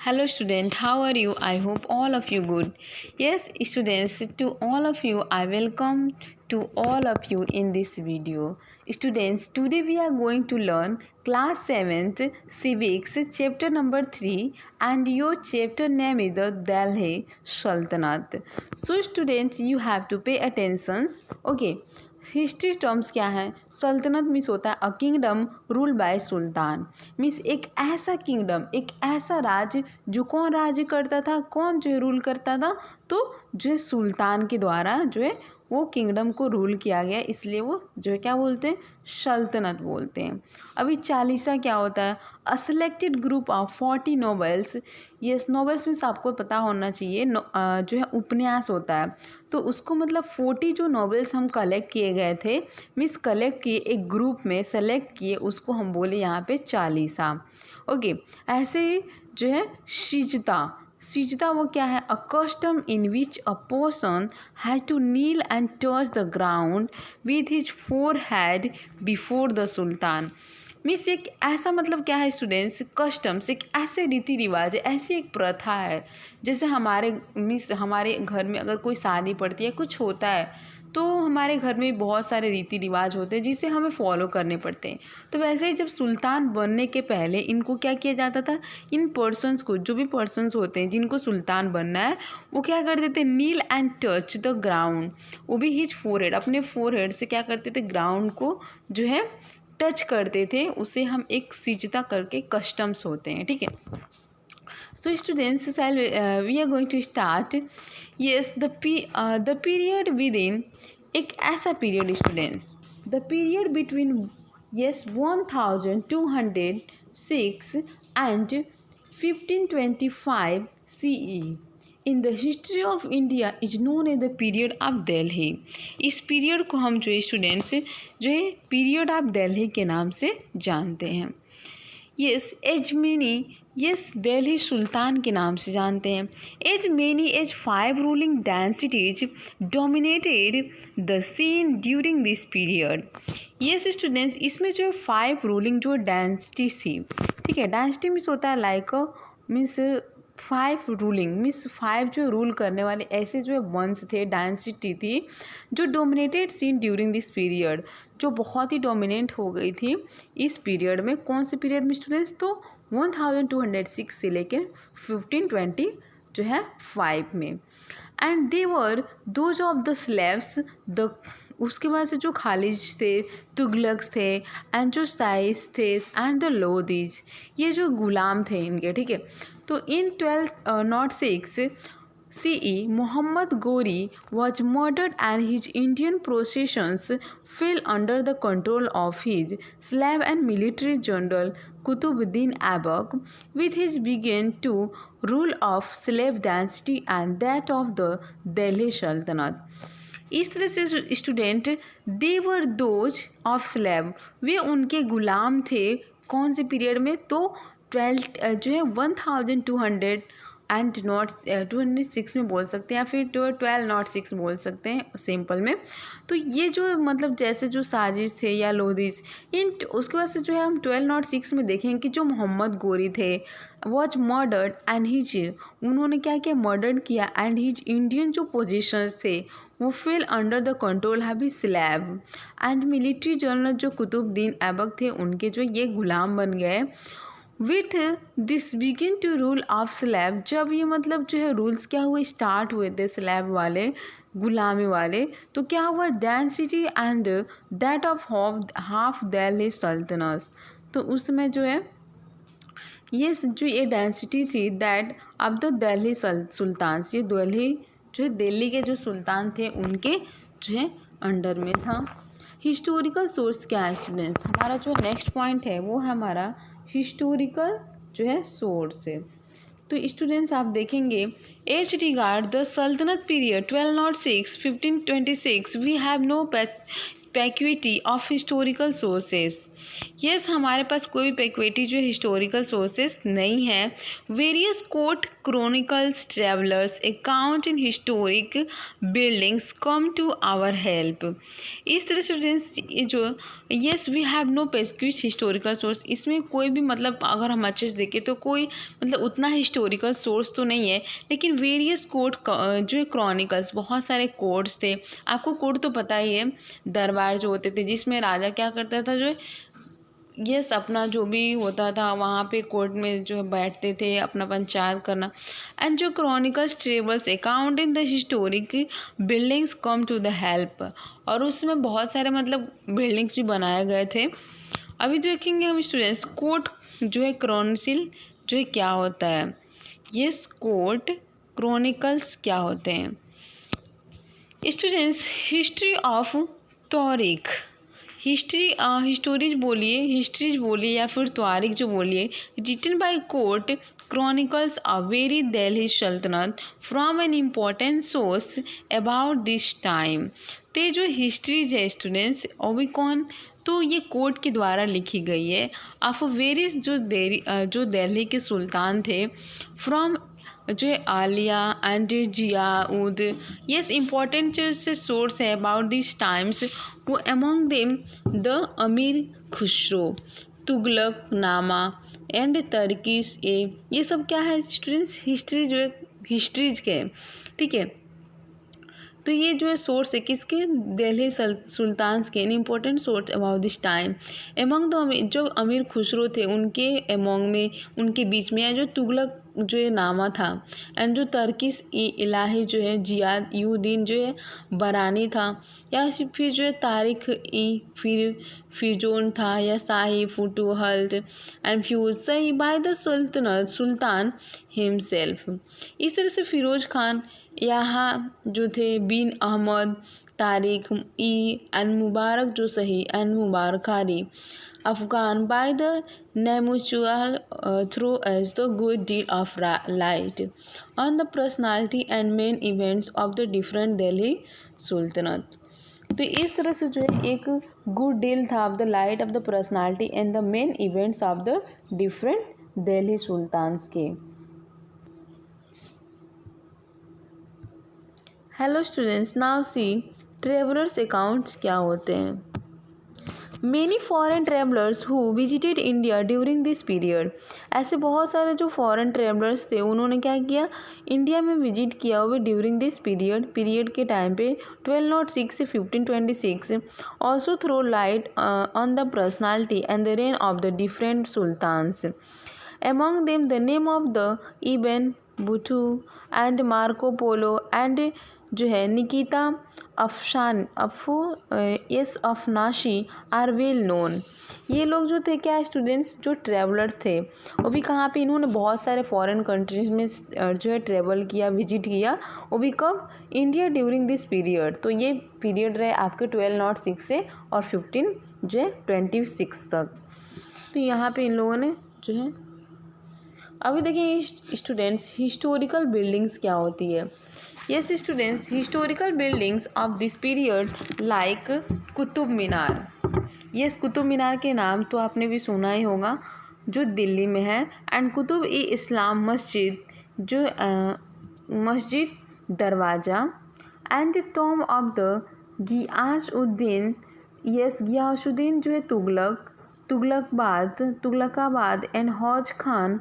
Hello student, how are you? I hope all of you good. Yes students, to all of you I welcome to all of you in this video. Students, today we are going to learn class 7th civics chapter number 3 and your chapter name is the Delhi Sultanate. So students, you have to pay attention. Okay. History terms क्या है? सल्तनत means होता है a kingdom rule by Sultan. Means एक ऐसा kingdom, एक ऐसा राज्य जो कौन राज्य करता था, कौन जो है रूल करता था, तो जो है सुल्तान के द्वारा जो है वो किंगडम को रूल किया गया, इसलिए वो जो है क्या बोलते हैं, सल्तनत बोलते हैं। अभी चालीसा क्या होता है? A selected group of 40 novels. Yes, novels means आपको पता होना चाहिए जो है उपन्यास होता है, तो उसको मतलब 40 जो नॉवेल्स हम कलेक्ट किए गए थे, मीन्स कलेक्ट किए एक ग्रुप में सेलेक्ट किए, उसको हम बोले यहाँ पे चालीसा। ओके, ऐसे ही जो है सिजदा वो क्या है? A custom in which a person has to kneel and touch the ground with his forehead before the sultan. Means एक ऐसा मतलब क्या है स्टूडेंट्स, कस्टम्स एक ऐसे रीति रिवाज है, ऐसी एक प्रथा है, जैसे हमारे मीन्स हमारे घर में अगर कोई शादी पड़ती है, कुछ होता है, तो हमारे घर में बहुत सारे रीति रिवाज होते हैं जिसे हमें फॉलो करने पड़ते हैं। तो वैसे ही जब सुल्तान बनने के पहले इनको क्या किया जाता था, इन पर्सनस को, जो भी पर्सनस होते हैं जिनको सुल्तान बनना है, वो क्या करते थे, नील एंड टच द ग्राउंड, वो भी हिज फोरहेड, अपने फोरहेड से क्या करते थे, ग्राउंड को जो है टच करते थे, उसे हम एक सिजदा करके कस्टम्स होते हैं। ठीक है, so students we are going to start. Yes, the period within, एक ऐसा पीरियड students, the period between yes 1206 and 1525 CE in the history of India is known as the period of Delhi. इस period को हम जो है students जो है पीरियड ऑफ दिल्ली के नाम से जानते हैं। Yes, as many, yes Delhi sultan के नाम से जानते हैं। As many as 5 ruling dynasties dominated the scene during this period. Yes students, इसमें जो है 5 रूलिंग जो डायनेस्टीज थी। ठीक है, डायनेस्टी मीन्स होता है लाइक मीन्स 5 रूलिंग मीन्स 5 जो रूल करने वाले ऐसे जो है वंश थे, डायनेस्टी थी, जो dominated scene during this period, जो बहुत ही डोमिनेट हो गई थी इस पीरियड में। कौन से पीरियड में स्टूडेंट्स? तो 1206 से लेकर 1520 जो है 5 में। And they were those of the slaves, the उसके बाद से जो खालिज थे, तुगलक्स थे, एंड जो साइस थे, एंड द लोदीज, ये जो गुलाम थे इनके। ठीक है, तो इन 1206 CE Muhammad Ghori was murdered and his Indian possessions fell under the control of his slave and military general Qutbuddin Aibak, with his began to rule of slave dynasty and that of the Delhi Sultanate. इस तरह से student they were those of slave, वे उनके गुलाम थे कौन से period में? तो 12 जो है 1200 एंड नॉट 206 में बोल सकते हैं, या फिर 1206 बोल सकते हैं सिंपल में। तो ये जो मतलब जैसे जो साजिश थे या लोदीज इन, उसके बाद से जो है हम 1206 में देखेंगे कि जो मोहम्मद गोरी थे वॉज मर्डर्ड एंड हिज, उन्होंने क्या किया, मर्डर किया, एंड हिज इंडियन जो पोजिशंस थे वो fail under the control heavy slab, and military general जो कुतुबुद्दीन ऐबक थे उनके जो ये गुलाम बन गए। With this begin to rule of slave, जब ये मतलब जो है रूल्स क्या हुए, स्टार्ट हुए थे स्लैब वाले, गुलामी वाले, तो क्या हुआ, density and that of half Delhi सल्तनत। तो उसमें जो है ये जो ये डेंसिटी थी दैट ऑफ द दिल्ली सुल्तान, ये दिल्ली जो है दिल्ली के जो सुल्तान थे उनके जो है अंडर में था। हिस्टोरिकल सोर्स क्या है स्टूडेंट्स? हमारा जो नेक्स्ट पॉइंट है वो है हमारा हिस्टोरिकल जो है सोर्स है। तो स्टूडेंट्स आप देखेंगे, as regard the sultanate period 1206 1526 we have no paucity of historical sources. Yes, हमारे पास कोई भी पेक्वेटी जो हिस्टोरिकल सोर्सेस नहीं है। Various court chronicles travellers account in historic buildings come to our help. इस तरह स्टूडेंट्स ये जो yes we have no paucity historical source, इसमें कोई भी मतलब अगर हम अच्छे से देखें तो कोई मतलब उतना हिस्टोरिकल सोर्स तो नहीं है, लेकिन वेरियस कोर्ट जो है क्रॉनिकल्स, बहुत सारे कोर्ट्स थे। आपको कोर्ट तो पता ही है, दरबार जो होते थे जिसमें राजा क्या करता था, जो है यस अपना जो भी होता था वहाँ पे कोर्ट में जो है बैठते थे अपना पंचायत करना। एंड जो chronicles travels account in the historic buildings come to the help, और उसमें बहुत सारे मतलब बिल्डिंग्स भी बनाए गए थे। अभी देखेंगे हम स्टूडेंट्स कोर्ट जो है क्रॉनिकल जो है क्या होता है। यस, कोर्ट क्रॉनिकल्स क्या होते हैं स्टूडेंट्स। हिस्ट्री ऑफ तारीख, हिस्टोरीज बोलिए या फिर तारीख जो बोलिए, written by court chronicles a very Delhi sultanate from an important source about this time. तो ये जो हिस्ट्रीज है स्टूडेंट्स वो कौन, तो ये कोर्ट के द्वारा लिखी गई है ऑफ वेरियस जो दिल्ली के सुल्तान थे फ्रॉम जो है आलिया एंड जियाउद। यस, इम्पॉर्टेंट जो से सोर्स है अबाउट दिस टाइम्स वो अमॉन्ग देम द अमीर खुसरो, तुगलक नामा एंड तर्किश ए। ये सब क्या है स्टूडेंट्स, हिस्ट्री जो है हिस्ट्रीज के, ठीक है। तो ये जो है सोर्स है किसके, दिल्ली सुल्तान्स के, in important source about this time among the जो अमीर खुसरो थे उनके एमंग में, उनके बीच में, या जो तुगलक जो है नामा था, एंड जो तर्किश इलाही जो है जियाउद्दीन जो है बरानी था, या फिर जो है तारिक ई फिरजोन था, या शाही फुटुहल्ट एंड फ्यूज सही बाय द सुल्तान हिमसेल्फ। इस तरह से फिरोज खान यहाँ जो थे बिन अहमद तारिक ई एंड मुबारक जो सही एंड मुबारकारी अफगान बाय द नेमुचुअल through as the good deal of light on the personality and main events of the different Delhi sultanate. तो इस तरह से जो है एक गुड डील था of the light of the personality and the main events of the different Delhi sultans के। Hello students, now see travellers accounts क्या होते हैं। Many foreign travellers who visited India during this period, ऐसे बहुत सारे जो foreign travellers थे उन्होंने क्या किया, इंडिया में विजिट किया हुए ड्यूरिंग दिस पीरियड के टाइम पे 1206 से 1526, also throw light on the personality and the reign of the different sultans. Among them the name of the Ibn Butu and Marco Polo and जो है Nikita अफनाशी are well known. ये लोग जो थे क्या स्टूडेंट्स, जो ट्रैवलर थे, वो भी कहाँ पे, इन्होंने बहुत सारे फॉरेन कंट्रीज़ में जो है ट्रैवल किया, विजिट किया, वो भी कब, इंडिया ड्यूरिंग दिस पीरियड। तो ये पीरियड रहे आपके 1206 से और 1526 तक। तो यहाँ पे इन लोगों ने जो है, अभी देखिए स्टूडेंट्स हिस्टोरिकल बिल्डिंग्स क्या होती है। Yes students, historical buildings of this period like Qutub Minar. Yes, Qutub Minar के नाम तो आपने भी सुना ही होगा, जो दिल्ली में है, एंड कुतुब ई इस्लाम मस्जिद जो मस्जिद दरवाज़ा, and tomb of the Ghiyasuddin. Yes, Ghiyasuddin जो है Tughlakabad and Hauz Khan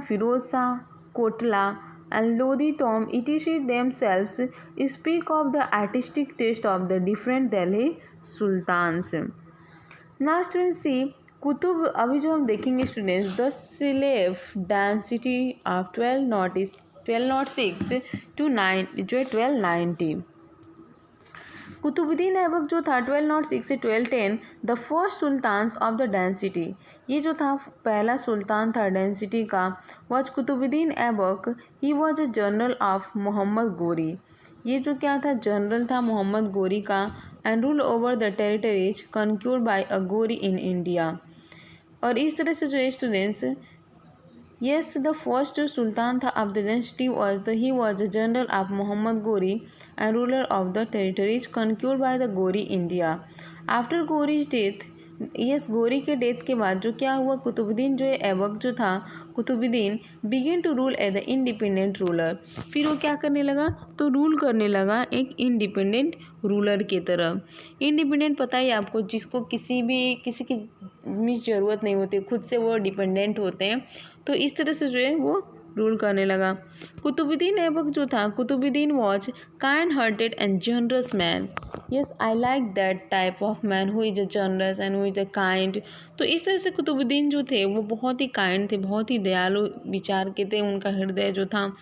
Firoz Shah Kotla and Lodi Tom etc. themselves speak of the artistic taste of the different Delhi sultans. Now students see Qutub, अभी जो हम देखेंगे students, the slave dynasty of 1206 to 9 जो है 1290। कुतुबुद्दीन ऐबक जो था 1206 से 1210 the first sultans of the dynasty, ये जो था पहला सुल्तान था डेंसिटी का, was Qutubuddin Aibak. He was a general of Mohammad Ghori, ये जो क्या था, जनरल था मोहम्मद गोरी का, and rule over the territories conquered by a Ghori in India. और इस तरह से जो है स्टूडेंट्स, यस द फर्स्ट जो सुल्तान था of the dynasty he was the general of Mohammad Ghori and ruler of the territories conquered by the Ghori India. After Ghori's death yes, Ghori के डेथ के बाद जो क्या हुआ, कुतुबुद्दीन जो है ऐबक जो था, Qutubuddin begin to rule as the independent ruler. फिर वो क्या करने लगा, तो रूल करने लगा एक इंडिपेंडेंट रूलर की तरह। इंडिपेंडेंट पता ही आपको, जिसको किसी की ज़रूरत नहीं होती, खुद से वो डिपेंडेंट होते हैं। तो इस तरह से जो है वो रूल करने लगा। कुतुबुद्दीन ऐबक जो था, Qutubuddin was kind hearted and generous man. Yes, I like that type of man who is a generous and who is a kind. तो इस तरह से कुतुबुद्दीन जो थे वो बहुत ही काइंड थे, बहुत ही दयालु विचार के थे, उनका हृदय जो था,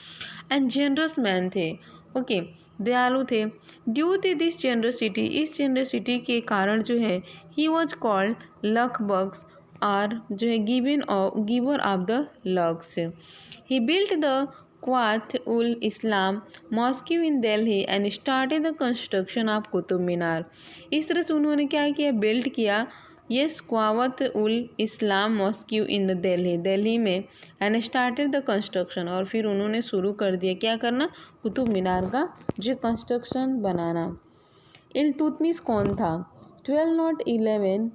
एंड जनरस मैन थे। ओके, दयालु थे। ड्यू टू दिस जनरसिटी, इस जनरसिटी के कारण जो है, he was called Lakh Bakhsh, और जो है giver of the lakhs. He built the Quwwat ul Islam mosque in Delhi and started the construction of Qutub Minar. इस तरह से उन्होंने क्या किया, बिल्ड किया yes Quwwat ul Islam mosque in Delhi में, एंड स्टार्टेड द कंस्ट्रक्शन, और फिर उन्होंने शुरू कर दिया क्या करना, कुतुब मीनार का जो कंस्ट्रक्शन बनाना। इल्तुतमिश कौन था, 1211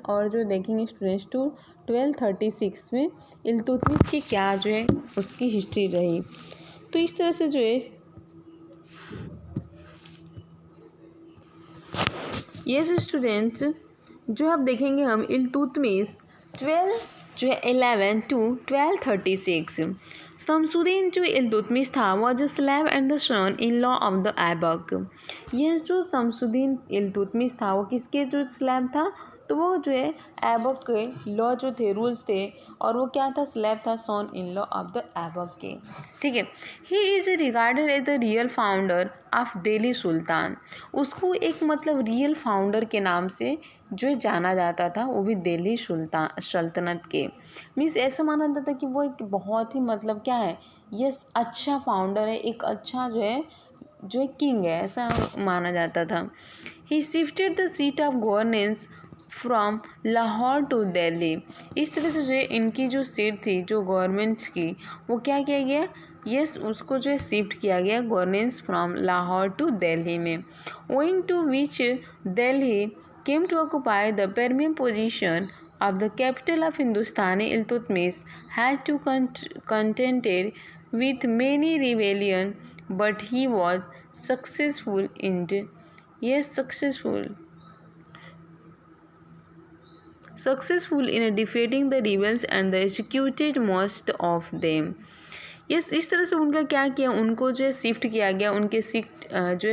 और जो देखेंगे स्टूडेंट्स टू 1236 में इल्तुतमिश की क्या जो है उसकी हिस्ट्री रही। तो इस तरह से जो है यस स्टूडेंट्स, जो आप देखेंगे हम इल्तुतमिश 11 to 1236। शमसुद्दीन जो इल्तुतमिश था was a slave and the son in law of the Aibak. यह जो शमसुद्दीन इल्तुतमिश था वो किसके जो स्लेव था, तो वो जो है ऐबक के लॉ जो थे, रूल्स थे, और वो क्या था, स्लेव था, son in law of the Aibak के। ठीक है, he is regarded as the real founder of Delhi sultan. उसको एक मतलब रियल फाउंडर के नाम से जो जाना जाता था, वो भी दिल्ली सल्तनत के। मीन्स ऐसा माना जाता था कि वो एक बहुत ही मतलब क्या है, ये अच्छा फाउंडर है, एक अच्छा जो है किंग है, ऐसा माना जाता था। He shifted the seat of governance from Lahore to Delhi. इस तरह से जो है इनकी जो सीट थी जो गवर्नमेंट्स की, वो क्या किया गया, यस उसको जो है शिफ्ट किया गया governance from Lahore to Delhi में। Owing to which Delhi came to occupy the premium position of the capital of Hindustani, Iltutmish had to contended with many rebellion, but he was successful in defeating the rebels and executed most of them। Yes, इस तरह से उनका क्या किया, उनको जो है shift किया गया, उनके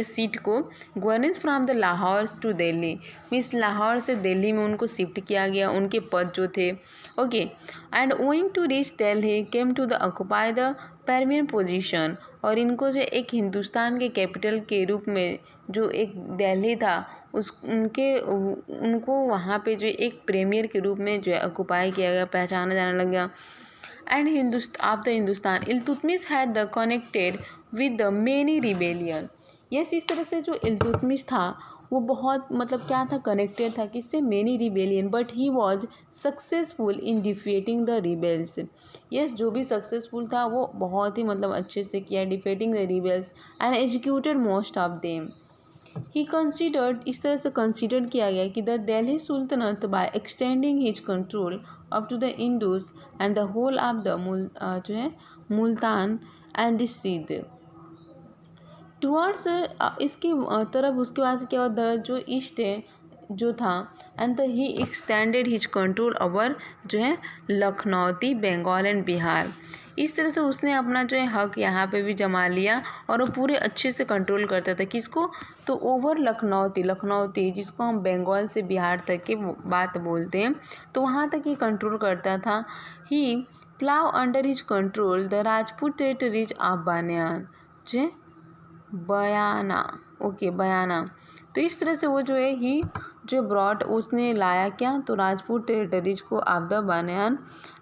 सीट को governance from the Lahore to Delhi, means Lahore से दिल्ली में उनको शिफ्ट किया गया, उनके पद जो थे। Okay, and owing to reach Delhi came to the occupy the permanent position, और इनको जो एक हिंदुस्तान के कैपिटल के रूप में जो एक दिल्ली था उनको वहाँ पे जो एक प्रीमियर के रूप में जो है ऑक्यूपाई किया गया, पहचाना जाने लग गया। And Hindustan Iltutmish had the connected with the many rebellion. Yes, इस तरह से जो इल्तुतमिश था वो बहुत मतलब क्या था, कनेक्टेड था किससे, many rebellion, but he was successful in defeating the rebels. Yes, जो भी सक्सेसफुल था वो बहुत ही मतलब अच्छे से किया, defeating the rebels and executed most of them. He considered, इस तरह से कंसिडर किया गया कि the Delhi sultanate by extending his control up to the Indus and the whole of the जो है मुल्तान एंड सिंध टुवर्ड्स, इसकी तरफ उसके बाद क्या हुआ, द जो ईस्ट है जो था, and he extended his control over जो है लखनौती, बंगाल एंड बिहार। इस तरह से उसने अपना जो है हक यहाँ पे भी जमा लिया, और वो पूरे अच्छे से कंट्रोल करता था किसको, तो ओवर लखनौती जिसको हम बंगाल से बिहार तक की बात बोलते हैं, तो वहाँ तक ही कंट्रोल करता था। He plough under his control the Rajput territories of बानियान जो है बयाना। ओके, बयाना। तो इस तरह से वो जो है ही जो ब्रॉड उसने लाया क्या, तो राजपूत टेरिटरीज को of the Baniyan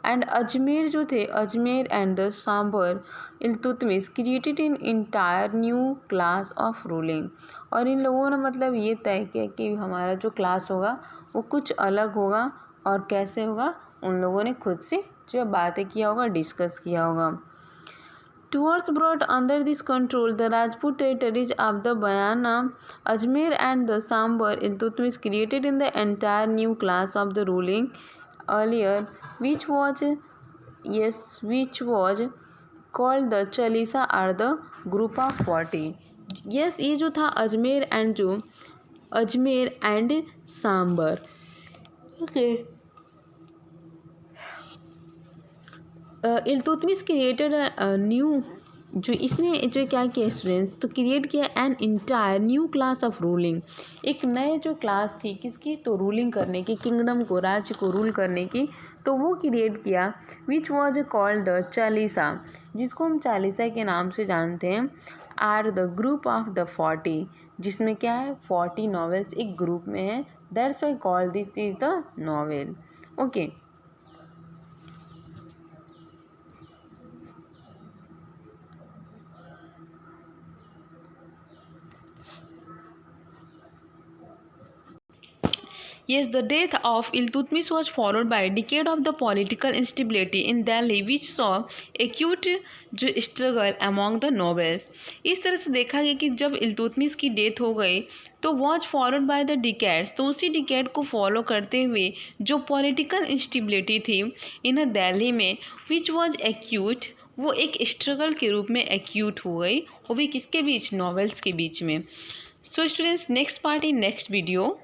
and Ajmer जो थे, Ajmer and the Sambhar Iltutmish created in entire new class of ruling. और इन लोगों ने मतलब ये तय किया कि हमारा जो क्लास होगा वो कुछ अलग होगा, और कैसे होगा, उन लोगों ने खुद से जो बातें किया होगा, डिस्कस किया होगा। Towards brought under this control the Rajput territories of the Bayana, Ajmer and the Sambar. Iltutmish created in the entire new class of the ruling earlier, which was called the Chalisa or the group of 40. Yes, ये जो था Ajmer and Sambhar. Okay. Iltutmish created new, जो इसने जो क्या किया students, तो create किया an entire new class of ruling. एक नए जो क्लास थी किसकी, तो रूलिंग करने की, किंगडम को, राज्य को रूल करने की, तो वो क्रिएट किया which was called the Chalisa, जिसको हम चालीसा के नाम से जानते हैं. Are the group of the 40, जिसमें क्या है 40 नॉवेल्स एक ग्रुप में है. That's why called this is the novel. Okay. Yes, the death of Iltutmish was followed by a decade of the political instability in Delhi, which saw acute struggle among the nobles. इस तरह से देखा गया कि जब इल्तुतमिश की death हो गई तो was followed by the decades, तो उसी डिकेड को फॉलो करते हुए जो पॉलिटिकल इंस्टेबिलिटी थी इन दिल्ली में, विच वॉज एक्यूट, वो एक स्ट्रगल के रूप में एक्यूट हो गई, वो भी किसके बीच, नॉवेल्स के बीच में. So students, next part in next video.